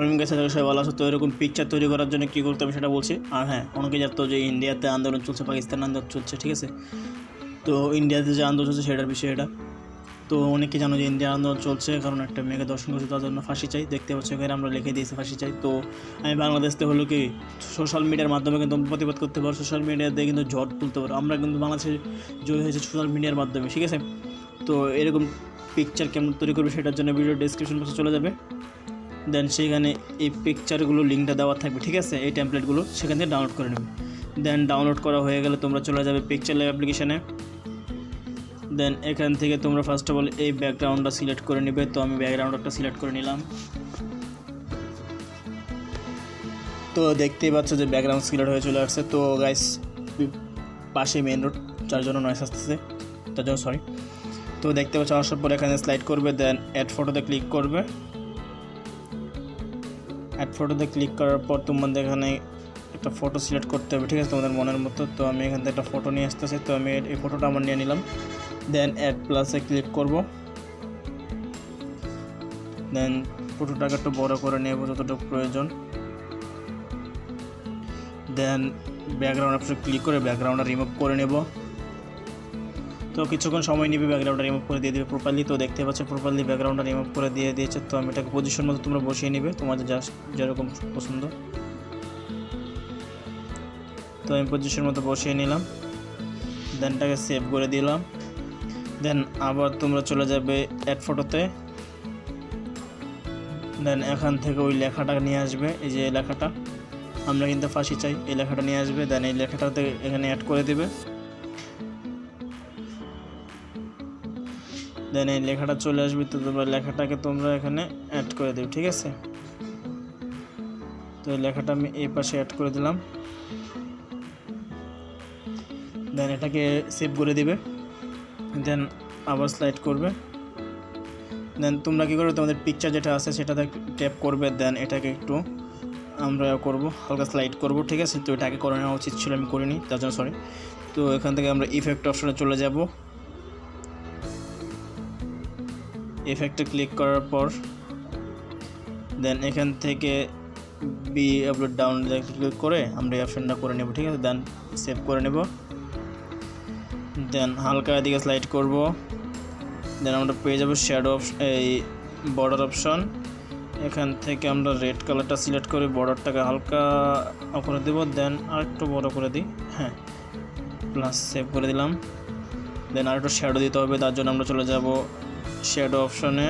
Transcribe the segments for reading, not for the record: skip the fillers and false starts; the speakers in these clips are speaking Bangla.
আমি কাছে সবাই ভালো আছে। তো এরকম পিকচার তৈরি করার জন্য কী করতে হবে সেটা বলছি। আর হ্যাঁ, অনেকে জানতো যে ইন্ডিয়াতে আন্দোলন চলছে, পাকিস্তান আন্দোলন চলছে, ঠিক আছে। তো ইন্ডিয়াতে যে আন্দোলন চলছে সেটার বিষয় এটা। তো অনেকে জানো যে ইন্ডিয়ার আন্দোলন চলছে, কারণ একটা মেয়েকে দর্শন করছে, তার জন্য ফাঁসি চাই। দেখতে পাচ্ছ এখানে আমরা লিখে দিয়েছি ফাঁসি চাই। তো আমি বাংলাদেশতে হলো কি সোশ্যাল মিডিয়ার মাধ্যমে কিন্তু প্রতিবাদ করতে পারো, সোশ্যাল মিডিয়াতে কিন্তু ঝড় তুলতে পারো। আমরা কিন্তু বাংলাদেশে জয় হয়েছে সোশ্যাল মিডিয়ার মাধ্যমে, ঠিক আছে। তো এরকম পিকচার কেমন তৈরি করবে সেটার জন্য ভিডিও ডেসক্রিপশন বক্সে চলে যাবে। দেন সেইখানে এই পিকচারগুলো লিঙ্কটা দেওয়া থাকবে, ঠিক আছে। এই টেমপ্লেটগুলো সেখান থেকে ডাউনলোড করে নেবে। দেন ডাউনলোড করা হয়ে গেলে তোমরা চলে যাবে পিকচার ল্যাব অ্যাপ্লিকেশানে। দেন এখান থেকে তোমরা ফার্স্ট অফ অল এই ব্যাকগ্রাউন্ডটা সিলেক্ট করে নেবে। তো আমি ব্যাকগ্রাউন্ডটা সিলেক্ট করে নিলাম। তো দেখতেই পাচ্ছ যে ব্যাকগ্রাউন্ড সিলেক্ট হয়ে চলে আসছে। তো গাইস পাশে মেন রোড, যার জন্য নয়েস আসতেছে, তার জন্য সরি। তো দেখতে পাচ্ছ আসার পর এখানে স্লাইড করবে, দেন অ্যাড ফটোতে ক্লিক করবে। অ্যাড ফটোতে ক্লিক করার পর তোমাদের এখানে একটা ফটো সিলেক্ট করতে হবে, ঠিক আছে, তোমাদের মনের মতো। তো আমি এখান থেকে একটা ফটো নিয়ে আসতেছি। তো আমি এই ফটোটা আমার নিয়ে নিলাম। দেন অ্যাড প্লাসে ক্লিক করব। দেন ফটোটাকে একটু বড় করে নেব যতটুকু প্রয়োজন। দেন ব্যাকগ্রাউন্ড অপশনে ক্লিক করে ব্যাকগ্রাউন্ডটা রিমুভ করে নেব। তো কিছুক্ষণ সময় নেবে ব্যাকগ্রাউন্ডটা রিমুভ করে দিয়ে দেবে প্রপারলি। তো দেখতে পাচ্ছ প্রপারলি ব্যাকগ্রাউন্ডটা রিমুভ করে দিয়ে দিয়েছে। তো আমি এটাকে পজিশন মতো তোমরা বসিয়ে নেবে তোমাদের জাস্ট যেরকম পছন্দ। তো আমি পজিশন মতো বসিয়ে নিলাম। দেন এটাকে সেভ করে দিলাম। দেন আবার তোমরা চলে যাবে অ্যাড ফটোতে। দেন এখান থেকে ওই লেখাটা নিয়ে আসবে, এই যে লেখাটা আমরা কিন্তু ফাঁসি চাই, এই লেখাটা নিয়ে আসবে। দেন এই লেখাটাতে এখানে অ্যাড করে দেবে। দেন এই লেখাটা চলে আসবে। তো তোমরা লেখাটাকে তোমরা এখানে অ্যাড করে দেবে, ঠিক আছে। তো এই লেখাটা আমি এই পাশে অ্যাড করে দিলাম। দেন এটাকে সেভ করে দিবে। দেন আবার স্লাইড করবে। দেন তোমরা কী করবে, তোমাদের পিকচার যেটা আছে সেটাতে ট্যাপ করবে। দেন এটাকে একটু আমরা করব, হালকা স্লাইড করব, ঠিক আছে। তো এটাকে করে নেওয়া উচিত ছিল, আমি করিনি, তার জন্য সরি। তো এখান থেকে আমরা ইফেক্ট অপশনে চলে যাব। ইফেক্টে ক্লিক করার পর দেন এখান থেকে বি আপলোড ডাউন ক্লিক করে আমরা এই অপশনটা করে নেব, ঠিক আছে। দেন সেভ করে নেব। দেন হালকা এদিকে স্লাইড করব। দেন আমরা পেয়ে যাব শ্যাডো এই বর্ডার অপশন। এখান থেকে আমরা রেড কালারটা সিলেক্ট করে বর্ডারটাকে হালকা করে দেব। দেন আরেকটু বড় করে দিই, হ্যাঁ, প্লাস সেভ করে দিলাম। দেন আরেকটু শ্যাডো দিতে হবে, তার জন্য আমরা চলে যাব শ্যাডো অপশনে।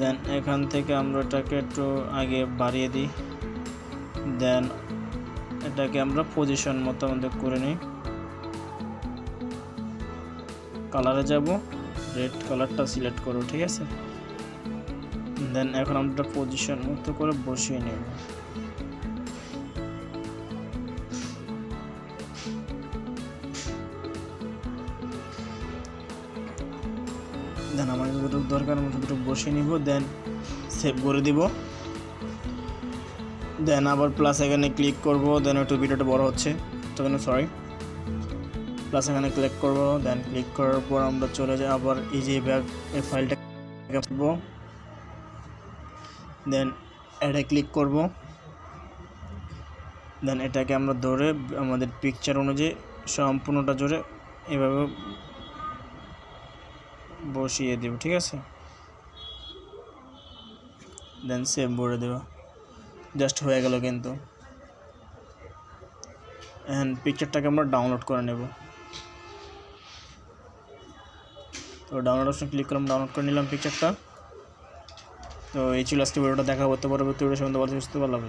দেন এখান থেকে আমরা এটাকে একটু আগে বাড়িয়ে দিই। দেন এটাকে আমরা পজিশন মতো আমাদের করে নিই। কালারে যাব, রেড কালারটা সিলেক্ট করো, ঠিক আছে। দেন এখন আমরা পজিশন মতো করে বসিয়ে নেব। দেন আমার যতটুকু দরকার আমি ততটুকু বসিয়ে নিব। দেন সেভ করে দিব। দেন আবার প্লাস এখানে ক্লিক করব। দেন একটু ভিডিওটা বড় হচ্ছে, তো সরি। প্লাস এখানে ক্লিক করব। দেন ক্লিক করার পর আমরা চলে যাই আবার এই যে এই ফাইলটা করব। দেন এটা ক্লিক করব। দেন এটাকে আমরা ধরে আমাদের পিকচার অনুযায়ী সম্পূর্ণটা জুড়ে এভাবে বসিয়ে দেব, ঠিক আছে। দেন সেভ করে দেব, জাস্ট হয়ে গেল কিন্তু। এখন পিকচারটাকে আমরা ডাউনলোড করে নেব। তো ডাউনলোড অপশন ক্লিক করলাম, ডাউনলোড করে নিলাম পিকচারটা। তো এই ছিল আজকে ভিডিওটা, দেখা হতে পরবর্তী ভিডিও সম্বন্ধে বলতে বুঝতে পারলাম।